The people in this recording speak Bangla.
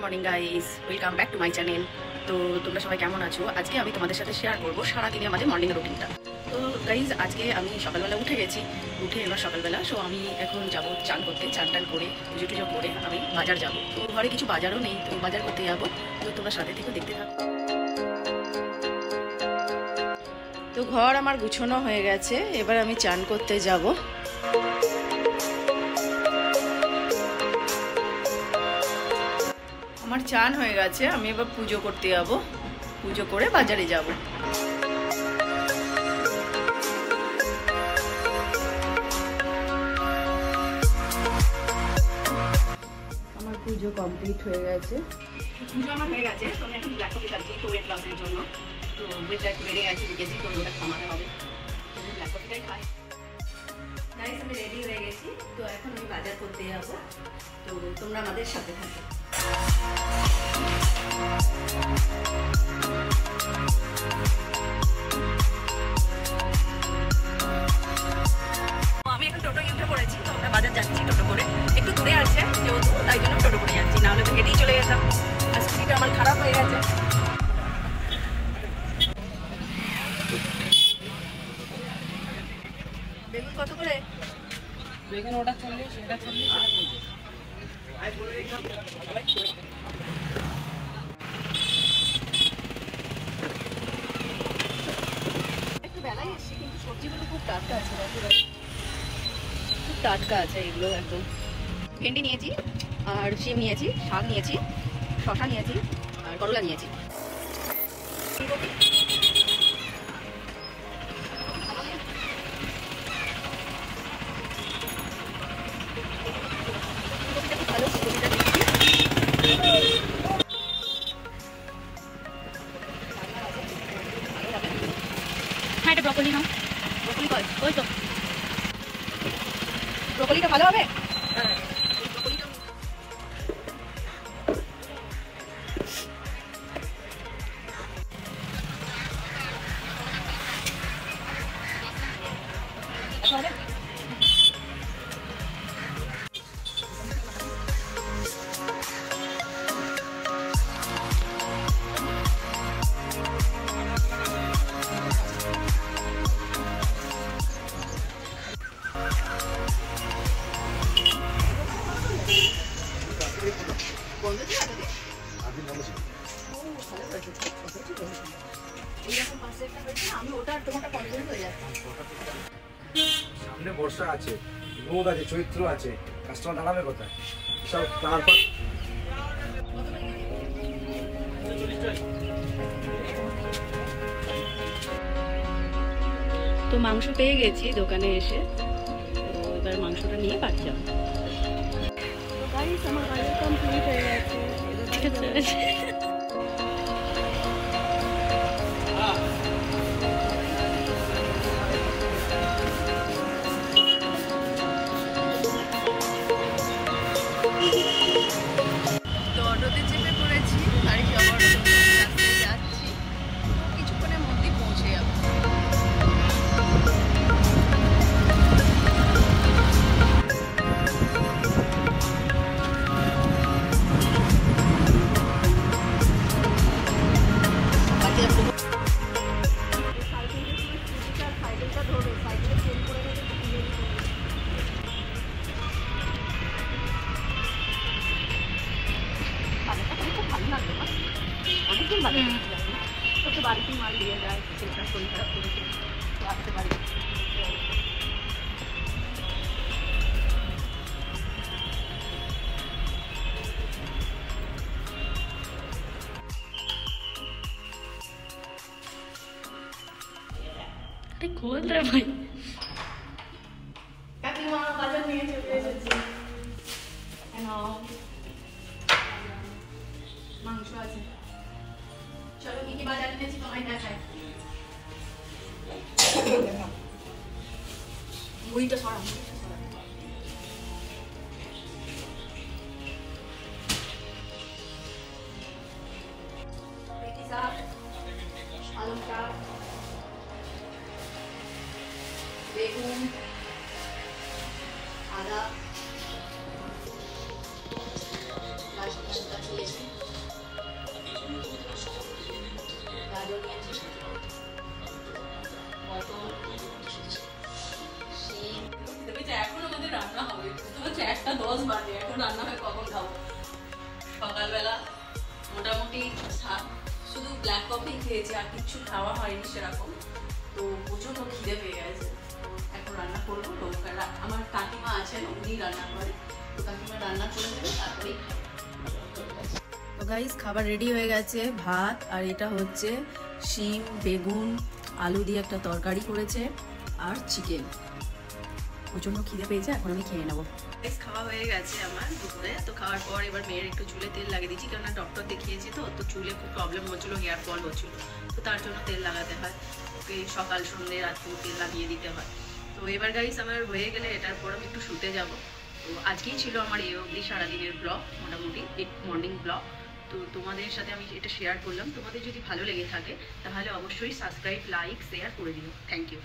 Morning guys, welcome back to my channel. তো তোমরা সবাই কেমন আছো? আজকে আমি তোমাদের সাথে শেয়ার করবো সারাদিনে আমাদের মর্নিং রুটিনটা। তো গাইজ, আজকে আমি সকালবেলা উঠে গেছি। এবার সকালবেলা আমি এখন যাবো চান করতে। চান টান করে পুজো টুজো করে আমি বাজার যাব। তো ঘরে কিছু বাজারও নেই, তো বাজার করতে যাবো। তো তোমরা সাথে থেকে দেখতে থাকো। তো ঘর আমার গুছানো হয়ে গেছে, এবার আমি চান করতে যাব। আমার চান হয়ে গেছে, আমি এবার পুজো করতে যাব। পুজো করে বাজারে যাব। আমার পুজো কমপ্লিট হয়ে গেছে। পুজো আমার হয়ে গেছে, তো আমি এখন ব্ল্যাক কফি খাচ্ছি তো ওয়েট লসের জন্য। তো ওয়েটটা একটু বেড়ে গেছে, লিখেছি, তো ওটা কমাতে হবে। ব্ল্যাক কফিটাই খাই। গাইস, আমি রেডি হয়ে গেছি, তো এখন আমি বাজার করতে যাব। তো তোমরা আমাদের সাথে থাকো। আমি এখন টোটো উঠে পড়েছি, তো আমরা বাজার যাচ্ছি টোটো করে। একটু দূরে আছে যেহেতু, তাই জন্য টোটো করে যাচ্ছি, নাহলে তো হেঁটেই চলে যেতাম। আর স্কুটিটা আমার খারাপ হয়ে গেছে। বেগুন কত করে? বেগুন ওটা 40, এটা 40, এটা 50। একটু বেলায় এসছি, কিন্তু সবজিগুলো খুব টাটকা আছে। খুব টাটকা আছে এগুলো একদম। ভেন্ডি নিয়েছি, আর শিম নিয়েছি, শাক নিয়েছি, শশা নিয়েছি, আর করলা নিয়েছি। হ্যাঁ, এটা ব্রকলি নাও। ব্রকলি কয়? ওই তো ব্রকলিটা ভালো হবে। হ্যাঁ, ব্রকলিটা হবে। সামনে বর্ষা আছে, রোদ আছে, চৈত্র আছে, কাস্টমার দাঁড়াবে কোথায়? সব তারপর তো মাংস পেয়ে গেছি দোকানে এসে, তো এবার মাংসটা নিয়ে বাড়ি যাবো। তো গাইস, আমার বাজার কমপ্লিট হয়ে গেছে। তো অটোতে চেপে পড়েছি, বাড়ি যাওয়ার জন্য রাস্তায় যাচ্ছি। কিছুক্ষণের মধ্যেই পৌঁছে যাবো। অনেকদিন বাড়ি তো বাড়িতে মাল দিয়ে যায়, সেটা শরীর খারাপ করেছে, তো আসতে পারি। खोल रहे भाई। কাকিমা বাজার নিয়ে চলে এসেছি। মাংস আছে, চলো কি কি বাজার এনেছি তোমায় দেখাই। মুড়িটা সরা, মেথি শাক, পালং শাক, বেগুন, আদা, আমাদের রান্না হবে, বুঝতে পারছো? 1:10 বাজে, এখন রান্না হয় কখন খাবো? সকালবেলা মোটামুটি শুধু ব্ল্যাক কফি খেয়েছি, আর কিচ্ছু খাওয়া হয়নি সেরকম। তো প্রচন্ড খিদে পেয়ে গেছে। এখন রান্না করবো, আমার কাকিমা আছেন, উনি রান্না করে, তো কাকিমা রান্না করে দেবে, তারপরেই খাবো। তো গাইস, খাবার রেডি হয়ে গেছে। ভাত, আর এটা হচ্ছে শিম, বেগুন, আলু দিয়ে একটা তরকারি করেছে, আর চিকেন। প্রচন্ড খিদে পেয়েছে, এখন আমি খেয়ে নেবো। খাওয়া হয়ে গেছে আমার দুপুরে। তো খাওয়ার পর এবার মেয়ের একটু চুলে তেল লাগিয়ে দিচ্ছি, কেননা ডক্টর দেখিয়েছি, তো চুলে খুব প্রবলেম হচ্ছিলো, হেয়ার ফল হচ্ছিলো, তো তার জন্য তেল লাগাতে হয়। ওকে সকাল সন্ধ্যে রাত্রে তেল লাগিয়ে দিতে হয়। তো এবার গাইস আমার হয়ে গেলে এটার পর আমি একটু শুতে যাব। তো আজকেই ছিল আমার এই অবধি সারাদিনের ব্লগ, মোটামুটি মর্নিং ব্লগ। তো তোমাদের সাথে আমি এটা শেয়ার করলাম। তোমাদের যদি ভালো লেগে থাকে তাহলে অবশ্যই সাবস্ক্রাইব, লাইক, শেয়ার করে দিও। Thank you.